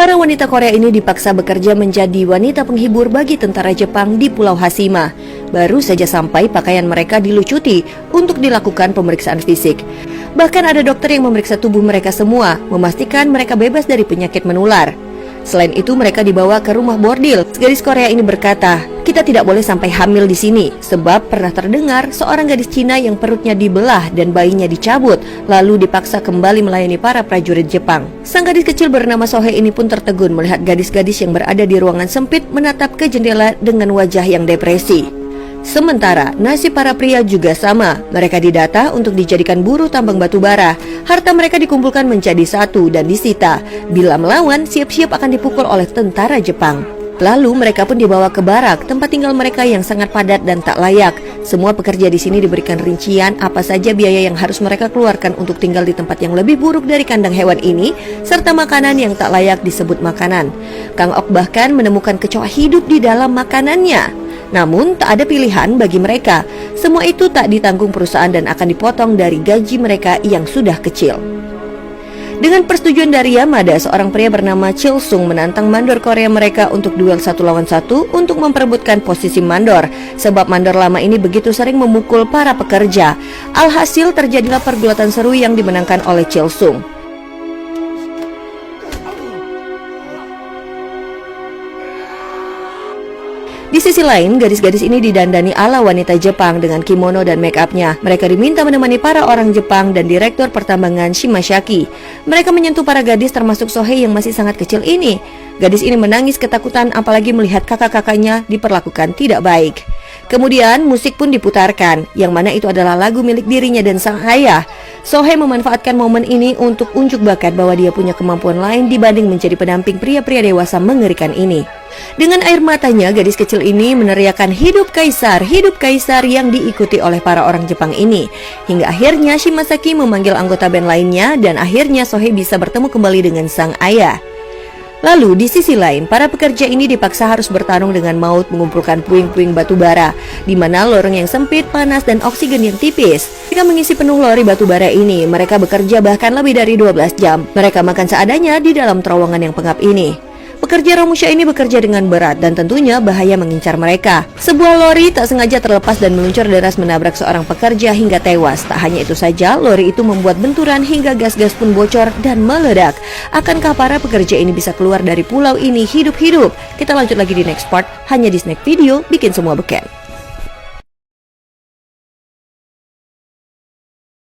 Para wanita Korea ini dipaksa bekerja menjadi wanita penghibur bagi tentara Jepang di Pulau Hashima. Baru saja sampai, pakaian mereka dilucuti untuk dilakukan pemeriksaan fisik. Bahkan ada dokter yang memeriksa tubuh mereka semua, memastikan mereka bebas dari penyakit menular. Selain itu, mereka dibawa ke rumah bordil. Gadis Korea ini berkata, "Kita tidak boleh sampai hamil di sini, sebab pernah terdengar seorang gadis Cina yang perutnya dibelah dan bayinya dicabut, lalu dipaksa kembali melayani para prajurit Jepang." Sang gadis kecil bernama Sohei ini pun tertegun melihat gadis-gadis yang berada di ruangan sempit menatap ke jendela dengan wajah yang depresi. Sementara nasib para pria juga sama. Mereka didata untuk dijadikan buruh tambang batu bara. Harta mereka dikumpulkan menjadi satu dan disita. Bila melawan, siap-siap akan dipukul oleh tentara Jepang. Lalu mereka pun dibawa ke barak, tempat tinggal mereka yang sangat padat dan tak layak. Semua pekerja di sini diberikan rincian apa saja biaya yang harus mereka keluarkan untuk tinggal di tempat yang lebih buruk dari kandang hewan ini, serta makanan yang tak layak disebut makanan. Kang Ok bahkan menemukan kecoa hidup di dalam makanannya. Namun tak ada pilihan bagi mereka. Semua itu tak ditanggung perusahaan dan akan dipotong dari gaji mereka yang sudah kecil. Dengan persetujuan dari Yamada, seorang pria bernama Chil-sung menantang mandor Korea mereka untuk duel 1 lawan 1 untuk memperebutkan posisi mandor. Sebab mandor lama ini begitu sering memukul para pekerja. Alhasil terjadilah pergulatan seru yang dimenangkan oleh Chil-sung. Di sisi lain, gadis-gadis ini didandani ala wanita Jepang dengan kimono dan make up-nya. Mereka diminta menemani para orang Jepang dan direktur pertambangan Shimashaki. Mereka menyentuh para gadis termasuk Sohei yang masih sangat kecil ini. Gadis ini menangis ketakutan apalagi melihat kakak-kakaknya diperlakukan tidak baik. Kemudian musik pun diputarkan, yang mana itu adalah lagu milik dirinya dan sang ayah. Sohei memanfaatkan momen ini untuk unjuk bakat bahwa dia punya kemampuan lain dibanding menjadi pendamping pria-pria dewasa mengerikan ini. Dengan air matanya, gadis kecil ini meneriakkan hidup kaisar yang diikuti oleh para orang Jepang ini. Hingga akhirnya Shimashaki memanggil anggota band lainnya dan akhirnya Sohei bisa bertemu kembali dengan sang ayah. Lalu di sisi lain, para pekerja ini dipaksa harus bertarung dengan maut mengumpulkan puing-puing batu bara, di mana lorong yang sempit, panas, dan oksigen yang tipis. Ketika mengisi penuh lori batu bara ini, mereka bekerja bahkan lebih dari 12 jam. Mereka makan seadanya di dalam terowongan yang pengap ini. Pekerja Romusha ini bekerja dengan berat dan tentunya bahaya mengincar mereka. Sebuah lori tak sengaja terlepas dan meluncur deras menabrak seorang pekerja hingga tewas. Tak hanya itu saja, lori itu membuat benturan hingga gas-gas pun bocor dan meledak. Akankah para pekerja ini bisa keluar dari pulau ini hidup-hidup? Kita lanjut lagi di next part, hanya di Snack Video, bikin semua beken.